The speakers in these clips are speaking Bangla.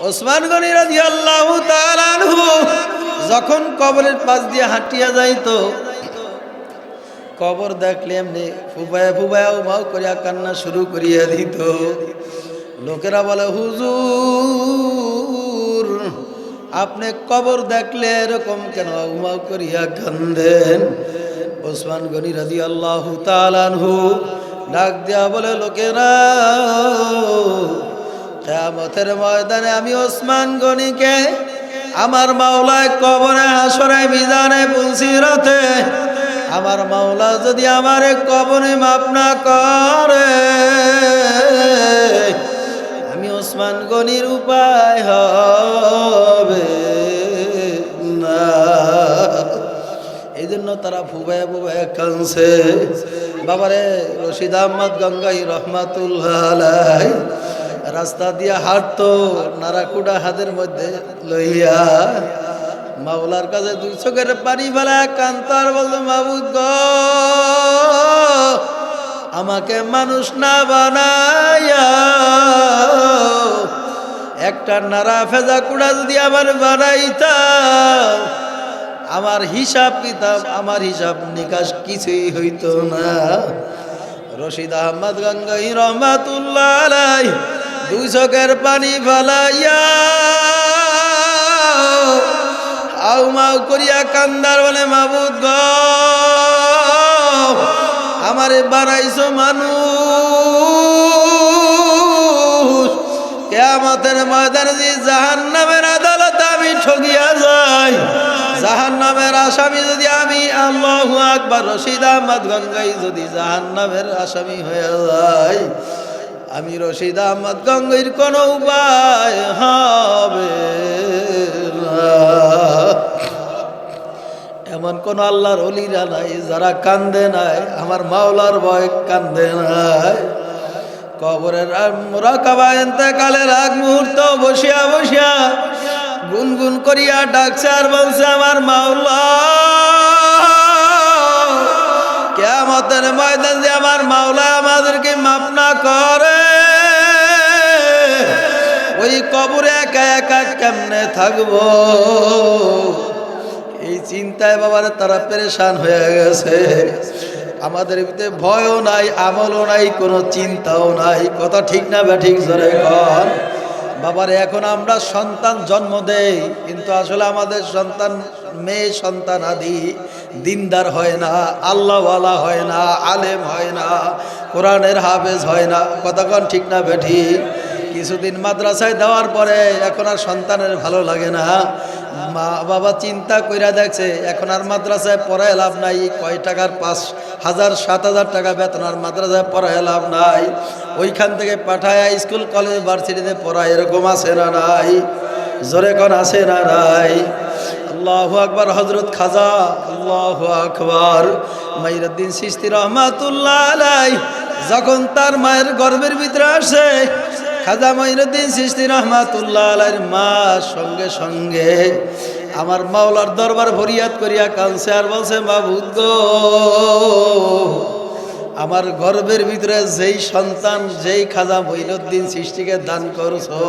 ওসমান গনি রাদিয়াল্লাহু তাআলা আনহু যখন কবরের পাশ দিয়ে হাঁটিয়া যাইতো, কবর দেখলে এমনি ফুবায়া ফুবায়া উমাও করিয়া কান্না শুরু করিয়া দিত। লোকেরা বলে, হুজুর আপনি কবর দেখলে এরকম কেন উমাও করিয়া কান্দেন? ওসমান গনি রাদিয়াল্লাহু তাআলা আনহু ডাক দিয়া বলে, লোকেরা, কিয়ামতের ময়দানে আমি ওসমান গনিকে আমার মাওলায় কবরে হাসরে মিজানে পুলসিরাতে আমার মাওলা যদি আমার কবরে মাফ না করে, আমি ওসমান গনির উপায় হবে না। এই জন্য তারা ফুবায়া ফুবায়া কাঁদছে। বাবারে রশিদ আহমদ গঙ্গাই রহমাতুল্লাহ আলাইহি রাস্তা দিয়ে হাঁটতো নারাকুড়া হাতের মধ্যে লইয়া, মাওলার কাছে দুই চোখের পানি ফেলা কান্তার বলতো, মাবুদ গো আমাকে মানুষ না বানাইয়া একটা নারা ফেজা কুড়া যদি আমার বানাইতাম, আমার হিসাব কিতাব আমার হিসাব নিকাশ কিছুই হইতো না। রশিদ আহমদ গঙ্গাই রহমাতুল্লাহ আলাইহি দুই চোখের পানি ফেলাইয়া আউমাউ করিয়া কান্দার বলে, মাবুদ গো আমারে বানাইছো মানুষ, কিয়ামতের ময়দানে যে জাহান্নামের আদালত আমি ঠকিয়া যাই, জাহান্নামের আসামি যদি আমি, আল্লাহু আকবার, রশিদ আহমদ গঙ্গাই যদি জাহান্নামের আসামি হয়ে যায়, আমি রশিদ আহমদ গঙ্গাইর কোনো উপায় হবে না। এমন কোন আল্লাহর ওলিরা নাই যারা কান্দে নাই, আমার মাওলার ভয় কান্দে নাই। কবরের মুরাকাবা ইন্তেকালের আগ মুহূর্ত বসিয়া বসিয়া গুনগুন করিয়া ডাকছে আর বলছে, আমার মাওলা কিয়ামতের ময়দান যে আমার মাওলা আমাদেরকে মাফ না করে, ওই কবরে একা একা কেমনে থাকবো? এই চিন্তায় বাবারে তারা পেরেশান হয়ে গেছে। আমাদের ভিতরে ভয়ও নাই, আমলও নাই, কোনো চিন্তাও নাই। কথা ঠিক না ব্যাঠিক জোরে কর বাবারে। এখন আমরা সন্তান জন্ম দেই, কিন্তু আসলে আমাদের সন্তান মেয়ে সন্তান আদি দিনদার হয় না, আল্লাহওয়ালা হয় না, আলেম হয় না, কোরআনের হাফেজ হয় না। কতক্ষণ ঠিক না বেঠিক? কিছুদিন মাদ্রাসায় দেওয়ার পরে এখন আর সন্তানের ভালো লাগে না। মা বাবা চিন্তা কইরা দেখছে এখন আর মাদ্রাসায় পড়ায় লাভ নাই। কয় টাকার 5,000 7,000 টাকা বেতন, আর মাদ্রাসায় পড়ায় লাভ নাই। ওইখান থেকে পাঠায় স্কুল কলেজ ভার্সিটিতে পড়ায়, এরকম আছে না নাই? জোরে কোন আছে না নাই? আল্লাহু আকবার। হযরত খাজা আল্লাহু আকবার মাইনুদ্দিন চিশতি রহমাতুল্লাহ আলাইহি যখন তার মায়ের গর্ভের ভিতরে আসে, খাজা মাইনুদ্দিন চিশতি রহমাতুল্লাহ আলাইহির মা সঙ্গে সঙ্গে আমার মাওলার দরবার ফরিয়াদ করিয়া কাঁদছে আর বলছে, মাবুদ গো আমার গর্ভের ভিতরে যেই সন্তান, যেই খাজা মাইনুদ্দিন চিশতিকে দান করছো,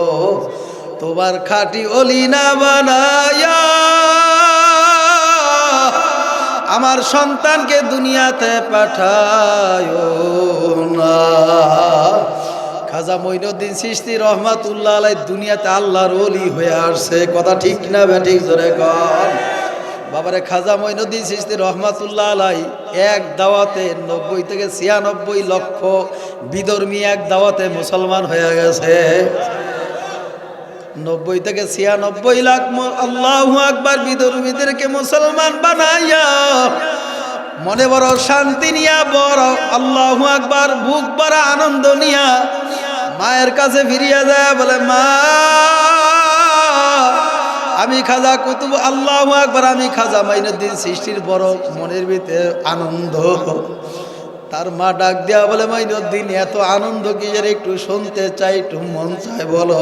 তোমার খাঁটি ওলি না বানায়া আমার সন্তানকে দুনিয়াতে পাঠায়ো না। খাজা মাইনুদ্দিন চিশতি রহমাতুল্লাহ আলাইহি দুনিয়াতে আল্লাহর ওলি হয়ে আসছে। কথা ঠিক না ব্যাঠিক জোরে কর বাবারে। খাজা মাইনুদ্দিন চিশতি রহমাতুল্লাহ আলাইহি এক দাওয়াতে 90 থেকে 96 লক্ষ বিধর্মী এক দাওয়াতে মুসলমান হয়ে গেছে। 90 থেকে 96 লাখ আল্লাহু আকবার বিধর্মীদেরকে মুসলমান বানাইয়া মনে বড় শান্তি নিয়া, বড় আল্লাহু আকবার বুক ভরা আনন্দ নিয়া মায়ের কাছে ফিরিয়া যায়, বলে, মা আমি খাজা কুতুব, আল্লাহু আকবার, আমি খাজা মাইনুদ্দিন চিশতির বড় মনের ভিতরে আনন্দ। তার মা ডাক দেয়া বলে, মাইনুদ্দিন এত আনন্দ কি এর একটু শুনতে চাই, একটু মন চায় বলো।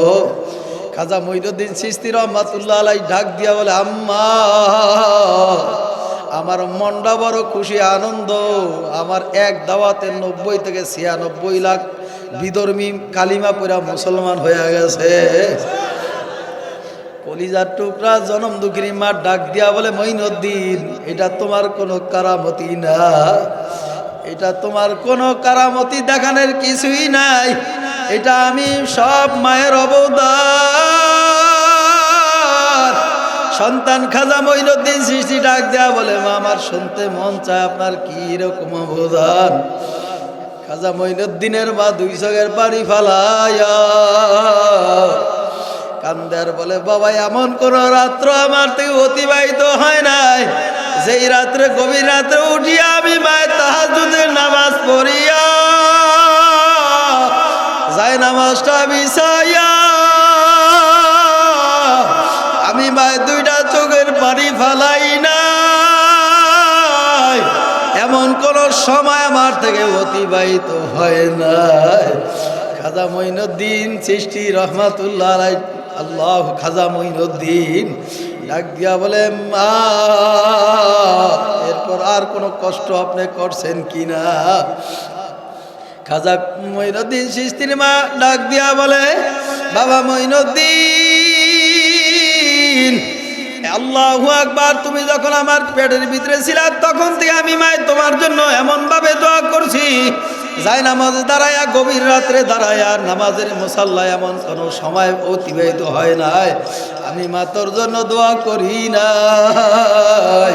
খাজা মাইনুদ্দিন চিশতি রহমাতুল্লাহ আলাইহি ডাক দিয়া বলে, আম্মা আমার মনটা বড় খুশি, আনন্দ। আমার এক দাওয়াতে 90 থেকে 96 লাখ বিধর্মী কালিমা পড়া মুসলমান হয়ে গেছে। কলিজার টুকরা জনম দুঃখিনী মা ডাক দিয়া বলে মঈনুদ্দিন, এটা তোমার কোনো কারামতি না, এটা তোমার কোনো কারামতি দেখানোর কিছুই নাই, এটা আমি সব মায়ের অবদান। সন্তান খাজা মঈনুদ্দিন চিশতি ডাক দেয়া বলে মা, আমার শুনতে মন চায় আপনার কি রকম অবদান। খাজা মঈনুদ্দিনের মা দুই চোখের পানি ফালায়া কান্দার বলে বাবা, এমন কোন রাত্র আমার থেকে অতিবাহিত হয় নাই যেই রাত্রে গভীর রাত্রে উঠিয়া আমি মায়ের তাহাজ্জুদের নামাজ পড়িয়া যায় নামাজটা বিছাইয়া আমি মায়ের দুইটা চোখের পানি ফালাই না, এমন কোন সময় আমার থেকে অতিবাহিত হয় না। খাজা মঈনুদ্দিন চিশতি রহমাতুল্লাহ আলাইহি, আল্লাহ, খাজা মঈনুদ্দিন ডাক দিয়া বলে মা, এরপর আর কোনো কষ্ট আপনি করছেন কিনা? খাজা মঈনুদ্দিন চিশতির মা ডাক দিয়া বলে বাবা মঈনুদ্দিন, আল্লাহু আকবার, তুমি যখন আমার পেটের ভিতরে ছিলা তখন থেকে আমি মায়ের তোমার জন্য এমন ভাবে দোয়া করছি, যাই নামাজ দাঁড়ায়া গভীর রাত্রে দাঁড়ায়া নামাজের মুসাল্লায় এমন কোনো সময় অতিবাহিত হয় নাই আমি মা তোর জন্য দোয়া করি নাই।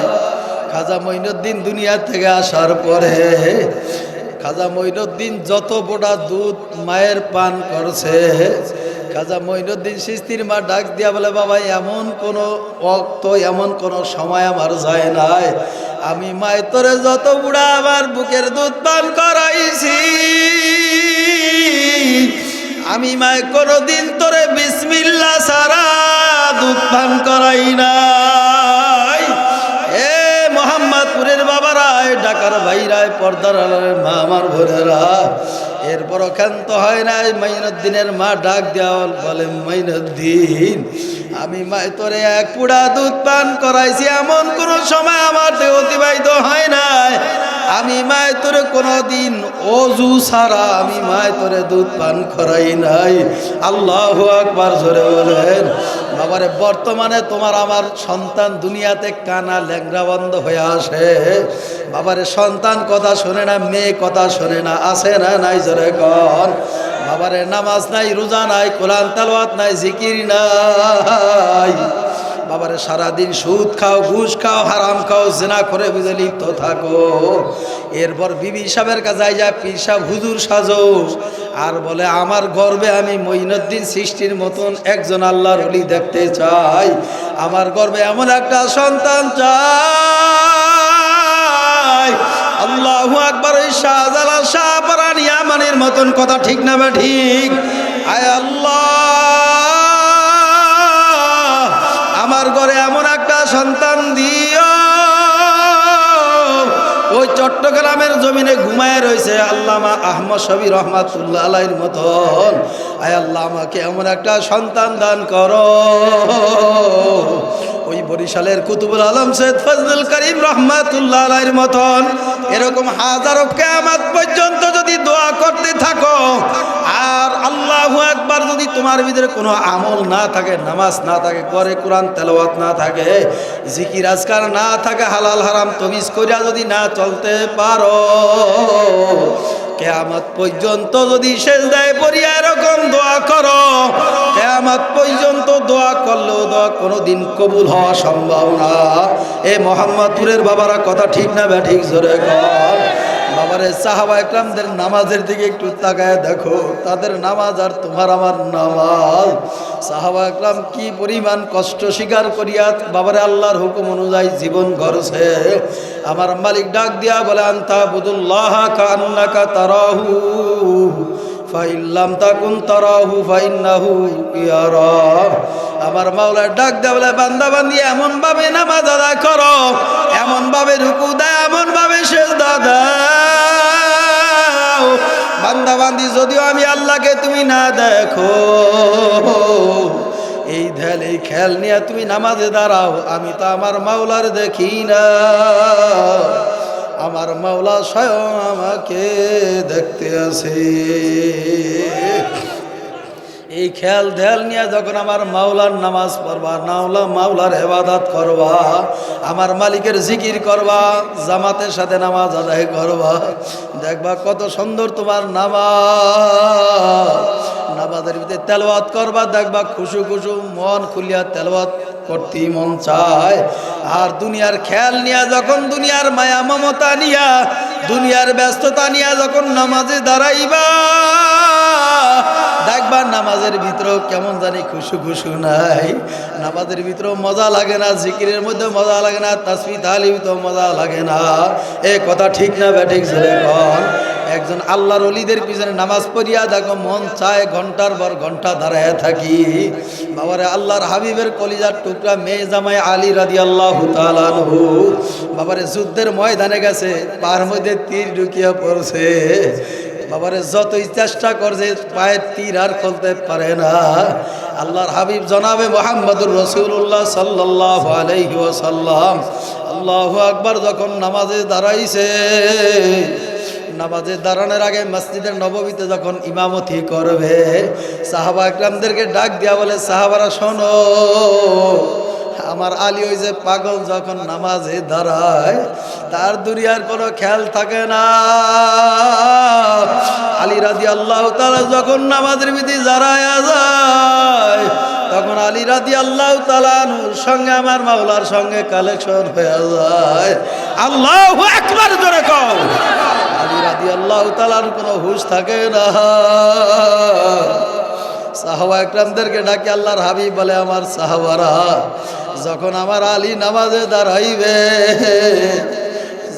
খাজা মঈনুদ্দিন দুনিয়া থেকে আসার পরে খাজা মঈনুদ্দিন যত বোটা দুধ মায়ের পান করছে, খাজা মঈনুদ্দিন চিশতির মা ডাক দিয়া বলে বাবা, এমন কোনো ওয়াক্ত এমন কোনো সময় আমার যায় নাই আমি মায়ের তোরে যত বুড়া আমার বুকের দুধ পান করাইছি, আমি মায়ের কোনোদিন তোরে বিসমিল্লাহ ছাড়া দুধ পান করাই নাই। এ মোহাম্মদপুরের বাবারা, ঢাকার ভাইরা, পর্দার আড়ালের মা আমার বোনেরা, এরপরও ক্ষান্ত হয় নাই। মঈনুদ্দিনের মা ডাক দেওয়া বলে মঈনুদ্দিন, আমি মায়ের তোরে এক পুড়া দুধ পান করাইছি, এমন কোনো সময় আমার অতিবাহিত হয় নাই আমি মায়ের তোরে কোনোদিন অজু ছাড়া আমি মায়ের তোরে দুধ পান করাই নাই। আল্লাহু আকবার জোরে বলেন। বাবারে, বর্তমানে তোমার আমার সন্তান দুনিয়াতে কানা ল্যাংড়া বন্ধ হয়ে আসে। বাবারে, সন্তান কথা শোনে না, মেয়ে কথা শোনে না, আছে না নাই জোরে কন। বাবারে, নামাজ নাই, রোজা নাই, কোরআন তেলাওয়াত নাই, জিকির নাই। বাবারে, সারাদিন সুদ খাও, ঘুষ খাও, হারাম খাও, জিনা করে বুঝে লিপ্ত থাকো। এরপর বিবি সাহেবের কাছে যায় পীর সাহেব হুজুর সাজো, আর বলে আমার গর্বে আমি মঈনুদ্দিন চিশতির মতন একজন আল্লাহর ওলি দেখতে চাই, আমার গর্বে এমন একটা সন্তান চাই। আল্লাহু আকবার। ওই শাহজালাল শাহপরান ইয়ামানের মতন কথা ঠিক না বা ঠিক? আয় আল্লাহ, আমার ঘরে এমন একটা সন্তান দিও। ওই চট্টগ্রামের জমিনে ঘুমায় রয়েছে আল্লামা আহমদ শফি রহমাতুল্লাহ আলাইহির মতন। আয় আল্লাহ, আমাকে এমন একটা সন্তান দান করো। ওই বরিশালের কুতুবুল আলম সৈয়দ ফজলুল করিম রহমাতুল্লাহ আলাইহির মতন এরকম হাজারো কিয়ামত পর্যন্ত যদি দোয়া করতে থাকো, আর আল্লাহু আকবার, যদি তোমার ভিতরে কোনো আমল না থাকে, নামাজ না থাকে, করে কোরআন তেলাওয়াত না থাকে, জিকির আজকার না থাকে, হালাল হারাম তমিজ কইরা যদি না চলতে পারো, কিয়ামত পর্যন্ত যদি সেজদায় পড়িয়া এরকম দোয়া করো, কিয়ামত পর্যন্ত দোয়া করলেও দোয়া কোনোদিন কবুল হওয়া সম্ভব না। এ মোহাম্মদপুরের বাবারা, কথা ঠিক না বা ঠিক জোরে কর। বাবারে, সাহাবা একরামদের নামাজের দিকে একটু তাকায় দেখো, তাদের নামাজ আর তোমার আমার নামাজ। সাহাবা একরাম কি পরিমাণ কষ্ট স্বীকার করিয়া বাবারে আল্লাহর হুকুম অনুযায়ী জীবন গড়ছে। আমার মালিক ডাক দিয়া বলে আনতা বুদুল্লাহ কান্নাকা তারাহু ফাইল্লাম তাকুন তারাহু ফাইন্নাহু ইয়ারা। আমার মাওলা ডাক দেয়া বলে বান্দা বান্দি এমন ভাবে নামাজ আদায় করো, এমন ভাবে রুকু দাও, এমন ভাবে সিজদা দাও, বান্দা বান্দি যদিও আমি আল্লাহকে তুমি না দেখো, এই ধ্যান এই খেয়াল নিয়ে তুমি নামাজে দাঁড়াও, আমি তো আমার মাওলার দেখি না, আমার মাওলা স্বয়ং আমাকে দেখতে আছে। এই খেয়াল দেয়াল নিয়ে যখন আমার মাওলার নামাজ পড়বা, মাওলার ইবাদত করবা, আমার মালিকের জিকির করবা, জামাতের সাথে নামাজ আদায় করবা, দেখবা কত সুন্দর তোমার নামাজের ভিতরে তেলাওয়াত করবা, দেখবা খুশু খুশু মন খুলিয়া তেলাওয়াত করতে মন চায়। আর দুনিয়ার খেয়াল নিয়া যখন, দুনিয়ার মায়া মমতা নিয়া, দুনিয়ার ব্যস্ততা নিয়া যখন নামাজে দাঁড়াইবা, দেখবা নামাজের ভিতরেও কেমন জানি খুশু খুশু নাই, নামাজের ভিতরেও মজা লাগে না, জিকিরের মধ্যে মজা লাগে না, তাসবিহ তাহলিলতেও মজা লাগে না। এ কথা ঠিক না ব্যাঠিক ছেলে কন? একজন আল্লাহর ওলিদের পিছনে নামাজ পড়িয়া দেখো মন চায় ঘন্টার পর ঘন্টা দাঁড়ায় থাকি। বাবারে আল্লাহর হাবিবের কলিজার টুকরা মেয়ে জামাই আলী রাদিয়াল্লাহু তাআলা আনহু বাবারে যুদ্ধের ময়দানে গেছে, পার মধ্যে তীর ঢুকিয়া পড়ছে। বাবারে যতই চেষ্টা করছে পায়ের তীর আর খুলতে পারে না। আল্লাহর হাবিব জনাবে মুহাম্মদুর রাসূলুল্লাহ সাল্লাল্লাহু আলাইহি ওয়াসাল্লাম আল্লাহু আকবার যখন নামাজে দাঁড়াইছে, নামাজে দাঁড়ানোর আগে মসজিদের নববীতে যখন ইমামতি করবে, সাহাবা একরামদেরকে ডাক দিয়া বলে, সাহাবারা শোনো, আমার আলী ওই যে পাগল যখন নামাজে দাঁড়ায় তার দুনিয়ার কোনো খেয়াল থাকে না। আলী রাদিয়াল্লাহু তাআলা যখন নামাজের ভিতরে দাঁড়ায়া যায়, তখন আলী রাদিয়াল্লাহু তাআলার সঙ্গে আমার মাওলার সঙ্গে কালেকশন হয়ে যায়। আল্লাহু আকবার জোরে কও। আলী রাদিয়াল্লাহু তাআলার কোনো হুঁশ থাকে না। সাহাবা একরামদেরকে ডাকে আল্লাহর হাবিব বলে, আমার সাহাবারা, যখন আমার আলী নামাজে দাঁড়াইবে,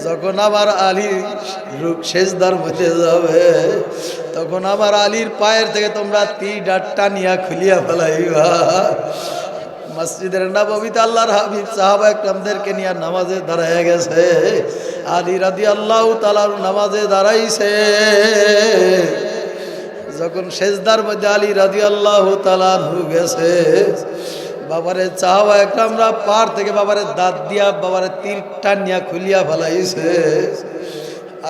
যখন আমার আলী সেজদার মধ্যে যাবে, তখন আমার আলীর পায়ের থেকে তোমরা তীরটা টানিয়া খুলিয়া ফেলাইবা। মসজিদের নববীতে আল্লাহর হাবিব সাহাবা একরামদেরকে নিয়ে নামাজে দাঁড়ায় গেছে। আলী রাদিয়াল্লাহু তাআলা নামাজে দাঁড়াইছে, যখন সেজদার মধ্যে আলী রাদিয়াল্লাহু তাআলা গেছে, বাবারে সাহাবা একরামরা পার থেকে বাবারে দাঁত দিয়া বাবারে তীর টানিয়া খুলিয়া ফেলাইছে।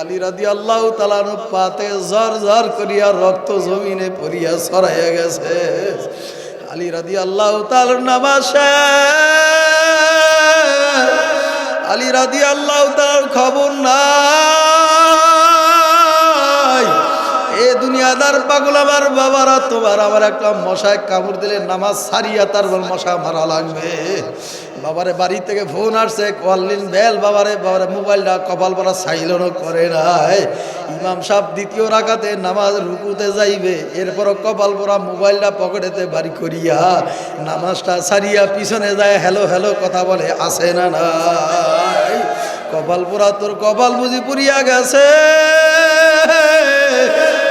আলী রাদিয়াল্লাহু তাআলা পাতে জর জর করিয়া রক্ত জমিনে পড়িয়া ছড়াইয়া গেছে। আলী রাদিয়াল্লাহু তাআলার নামাজ শেষ। আলী রাদিয়াল্লাহু তাআলার খবর নাই। এ দুনিয়াদার পাগল আমার বাবারা, তোমার আমার একটা মশায় কামড় দিলে নামাজ সারিয়া তারপর মশা মারা লাগবে। বাবারে বাড়ি থেকে ফোন আসছে, কলিং বেল, বাবারে মোবাইলটা কপাল পরা সাইলনও করে নাই। ইমাম সাহেব দ্বিতীয় রাকাতে নামাজ রুকুতে যাইবে, এরপরও কপাল পরা মোবাইলটা পকেটেতে বাড়ি করিয়া নামাজটা সারিয়া পিছনে যায়, হ্যালো হ্যালো কথা বলে, আসে না নাই? কপাল পোড়া, তোর কপাল বুঝি পুরিয়া গেছে।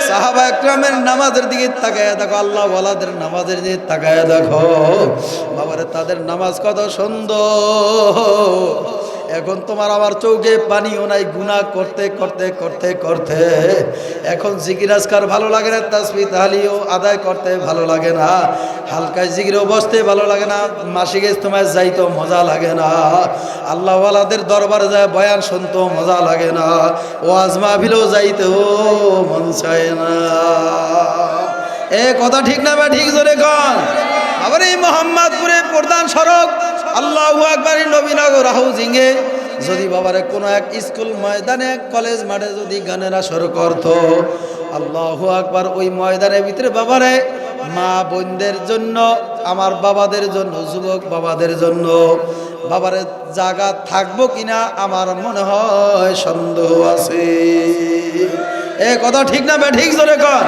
সাহাবা একরামের নামাজের দিকে তাকায়া দেখো, আল্লাহ ওয়ালাদের নামাজের দিকে তাকায়া দেখো, বাবারে তাদের নামাজ কত সুন্দর। এখন তোমার আমার চোখে পানিও নাই, গুনাহ করতে করতে করতে করতে এখন জিকির আজকার ভালো লাগে না, তাসবিহ তাহলিলও আদায় করতে ভালো লাগে না, হালকায় জিকিরেও বসতে ভালো লাগে না, মাসিক ইজতেমায় যাইতেও মজা লাগে না, আল্লাহ ওয়ালাদের দরবারে যায় বয়ান শুনতেও মজা লাগে না, ওয়াজ মাহফিলেও যাইতেও মন চায় না। এ কথা ঠিক না বা ঠিক জোরে কন? আবার এই মোহাম্মদপুরে প্রধান সড়ক আল্লাহু আকবার নবীনগর হাউজিংয়ে যদি বাবারে কোনো এক স্কুল ময়দানে, কলেজ মাঠে যদি গানের আসর করত, আল্লাহু আকবার, ওই ময়দানের ভিতরে বাবারে মা বোনদের জন্য, আমার বাবাদের জন্য, যুবক বাবাদের জন্য বাবারে জায়গা থাকবো কিনা আমার মনে হয় সন্দেহ আছে। এ কথা ঠিক না বে ঠিক জোরে কর।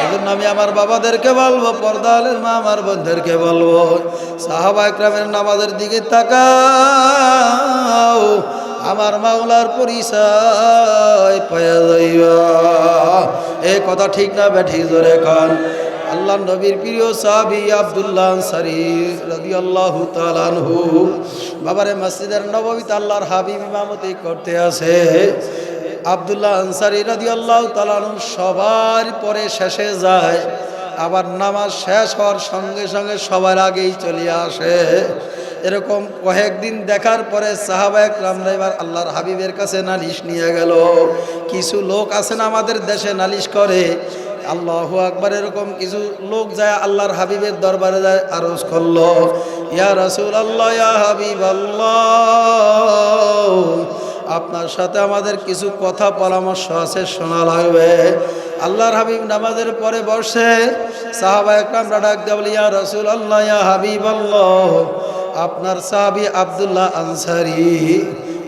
এই জন্য আমি আমার বাবাদেরকে বলবো, পর্দালের মা আমার বোনদেরকে বলবো, সাহাবা একরামের নামাজের দিকে তাকাও, আমার মাওলার পরিচয় পাওয়া যাইবা। এ কথা ঠিক না বে ঠিক জোরে কর। আল্লাহ নবীর প্রিয় সাহাবী আব্দুল্লাহ আনসারী রাদিয়াল্লাহু তাআলা আনহু বাবারে মসজিদের নববীতে আল্লাহর হাবিব ইমামতি করতে আছে। আব্দুল্লাহ আনসারী রাদিয়াল্লাহু তাআলা আনহু সবার পরে শেষে যায়, আবার নামাজ শেষ হওয়ার সঙ্গে সঙ্গে সবার আগেই চলে আসে। এরকম কয়েকদিন দেখার পরে সাহাবা একরামরা এবার আল্লাহর হাবিবের কাছে নালিশ নিয়ে গেল। কিছু লোক আছেন আমাদের দেশে নালিশ করে, আল্লাহু আকবার এরকম কিছু লোক যায় আল্লাহর হাবিবের দরবারে যায়, আরজ করলো, ইয়া রাসূলুল্লাহ, ইয়া হাবিবাল্লাহ, আপনার সাথে আমাদের কিছু কথা পরামর্শ আছে, শোনা লাগবে। আল্লাহর হাবিব নামাজের পরে বসে সাহাবা একরামরা ডাক দিয়ে বলে, ইয়া রাসূলুল্লাহ, ইয়া হাবিবাল্লাহ, আপনার সাহাবী আব্দুল্লাহ আনসারী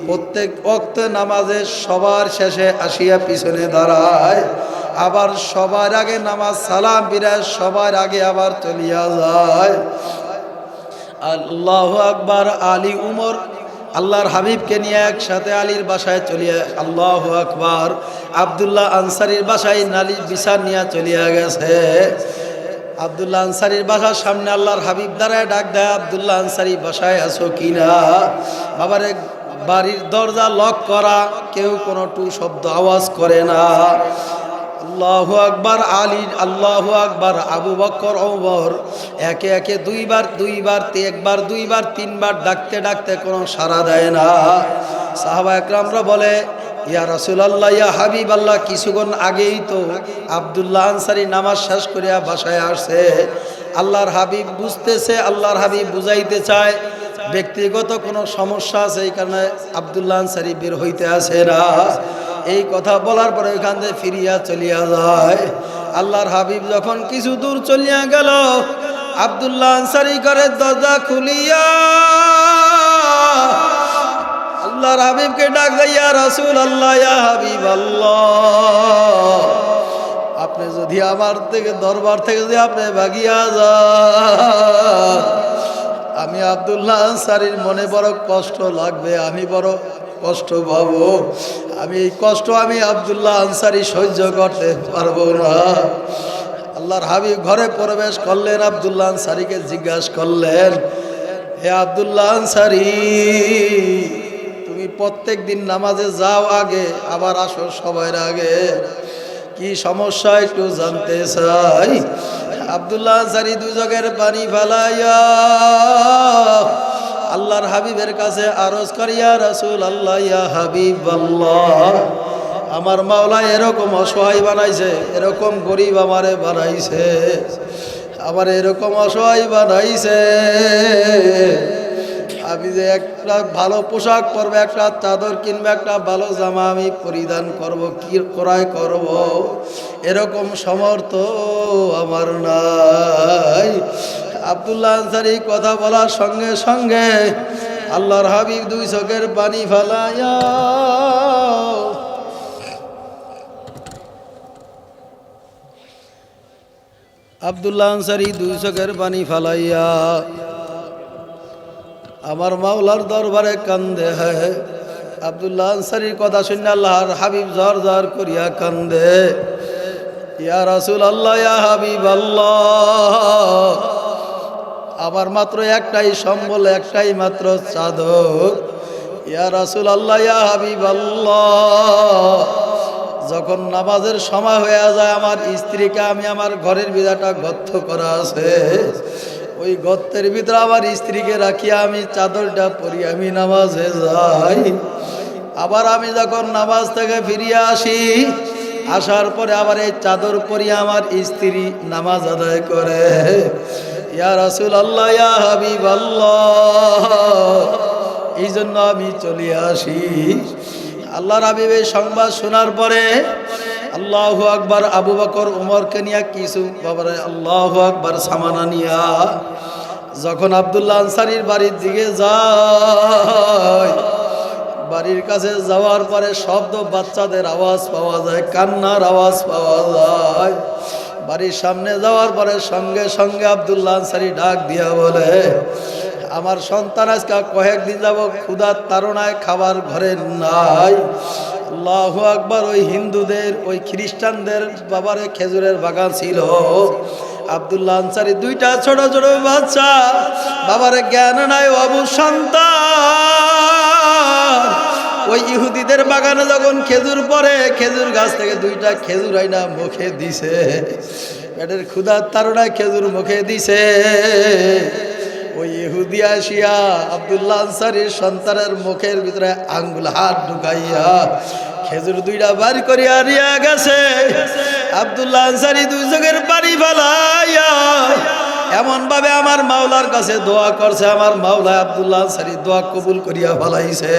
প্রত্যেক ওয়াক্তে নামাজে সবার শেষে আসিয়া পিছনে দাঁড়ায়, আবার সবার আগে নামাজ সালাম বিরায় সবার আগে আবার চলিয়া যায়। আল্লাহু আকবার। আলী উমর আল্লাহর হাবিবকে নিয়ে একসাথে আলীর বাসায় চলিয়া, আল্লাহু আকবার, আব্দুল্লাহ আনসারীর বাসায় নালিশ বিচার নিয়ে চলিয়া গেছে। আব্দুল্লাহ আনসারীর বাসার সামনে আল্লাহর হাবিব দাঁড়ায় ডাক দেয়, আব্দুল্লাহ আনসারী বাসায় আছো কিনা? বাবারে বাড়ির দরজা লক করা, কেউ কোনো টু শব্দ আওয়াজ করে না। আল্লাহু আকবার। আলী, আল্লাহু আকবার। আবু বকর, ওমর একে একে দুইবার একবার দুইবার তিনবার ডাকতে ডাকতে কোনো সাড়া দেয় না। সাহাবা একরামরা বলে, ইয়া রাসূলুল্লাহ, ইয়া হাবিবাল্লাহ, কিছুক্ষণ আগেই তো আব্দুল্লাহ আনসারী নামাজ শেষ করিয়া বাসায় আসছে। আল্লাহর হাবিব বুঝতেছে, আল্লাহর হাবিব বুঝাইতে চায় ব্যক্তিগত কোনো সমস্যা আছে, এই কারণে আব্দুল্লাহ আনসারী বের হইতে আসে না। এই কথা বলার পরে ওইখান থেকে ফিরিয়া চলিয়া যায়। আল্লাহর হাবিব যখন কিছু দূর চলিয়া গেল, আব্দুল্লাহ আনসারী ঘরের দরজা খুলিয়া আল্লাহর হাবিবকে ডাক দেয়, ইয়া রাসূলুল্লাহ, ইয়া হাবিবাল্লাহ, আপনি যদি আমার থেকে দরবার থেকে যদি আপনি ভাগিয়া যান, আমি আব্দুল্লাহ আনসারীর মনে বড় কষ্ট লাগবে, আমি বড় কষ্ট পাবো। আমি এই কষ্ট আমি আব্দুল্লাহ আনসারী সহ্য করতে পারবো না। আল্লাহর হাবিব ঘরে প্রবেশ করলেন, আব্দুল্লাহ আনসারীকে জিজ্ঞাসা করলেন, হে আব্দুল্লাহ আনসারী, তুমি প্রত্যেক দিন নামাজে যাও আগে, আবার আসো সবার আগে, কি সমস্যা একটু জানতে চাই। আব্দুল্লাহ আনসারী দুই চোখের পানি ফেলাইয়া আল্লাহর হাবিবের কাছে আরজ করিয়া, রাসূলুল্লাহ, ইয়া হাবিবাল্লাহ, আমার মাওলা এরকম অসহায় বানাইছে, এরকম গরিব আমারে বানাইছে, আমার এরকম অসহায় বানাইছে, আমি যে একটা ভালো পোশাক পরবো, একটা চাদর কিনবো, একটা ভালো জামা আমি পরিধান করব, কি ক্রয় করব, এরকম সমর্থ আমার নাই। আব্দুল্লাহ আনসারী কথা বলার সঙ্গে সঙ্গে আল্লাহর হাবিব দুই চোখের পানি ফেলাইয়া আব্দুল্লাহ আনসারী দুই চোখের পানি ফেলাইয়া আমার মাওলার দরবারে কান্দে। হ্যাঁ, আব্দুল্লাহ আনসারীর কথা শুনে আল্লাহর হাবিব ঝর ঝর করিয়া কান্দে, ইয়া রাসূলুল্লাহ, ইয়া হাবিবাল্লাহ, আমার মাত্র একটাই সম্বল, একটাই মাত্র চাদর, ইয়া রাসূলুল্লাহ, ইয়া হাবিবাল্লাহ, যখন নামাজের সময় হয়ে যায় আমার স্ত্রীকে আমি, আমার ঘরের ভিতরটা গর্ত করা আছে, ওই গর্তের ভিতরে আমার স্ত্রীকে রাখিয়া আমি চাদরটা পরি, আমি নামাজে যাই। আবার আমি যখন নামাজ থেকে ফিরিয়া আসি, আসার পরে আবার এই চাদর পরিয়া আমার স্ত্রী নামাজ আদায় করে। ইয়া রাসূলুল্লাহ, ইয়া হাবিবাল্লাহ, এই জন্য আমি চলে আসি। আল্লাহর হাবিব এই সংবাদ শোনার পরে আল্লাহু আকবার, আবু বকর উমরকে নিয়ে কিছু বাবারে আল্লাহু আকবার সামানা নিয়া যখন আব্দুল্লাহ আনসারীর বাড়ির দিকে যায়, বাড়ির কাছে যাওয়ার পরে শব্দ, বাচ্চাদের আওয়াজ পাওয়া যায়, কান্নার আওয়াজ পাওয়া যায়। বাড়ির সামনে যাওয়ার পরে সঙ্গে সঙ্গে আব্দুল্লাহ আনসারী ডাক দিয়া বলে, আমার সন্তান আজকে কয়েকদিন যাব ক্ষুধার তাড়নায় খাবার ঘরে নাই। আল্লাহু আকবার। ওই হিন্দুদের, ওই খ্রিস্টানদের বাবারে খেজুরের বাগান ছিল। আব্দুল্লাহ আনসারী দুইটা ছোট ছোট বাচ্চা, বাবারে জ্ঞান নাই, অবুঝ সন্তান। ওই ইহুদিদের বাগানে যখন খেজুর পড়ে, খেজুর গাছ থেকে দুইটা খেজুর আইনা মুখে দিছে, পেটের ক্ষুধার তাড়নায় খেজুর মুখে দিছে। ওই ইহুদি আসিয়া আব্দুল্লাহ আনসারীর সন্তানের মুখের ভিতরে আঙ্গুল হাত ঢুকাইয়া খেজুর দুইটা বার করিয়া দিয়া গেছে। আব্দুল্লাহ আনসারী দুই চোখের পানি ফেলাইয়া এমন ভাবে আমার মাওলার কাছে দোয়া করছে, আমার মাওলা আব্দুল্লাহ আনসারী দোয়া কবুল করিয়া ফেলাইছে।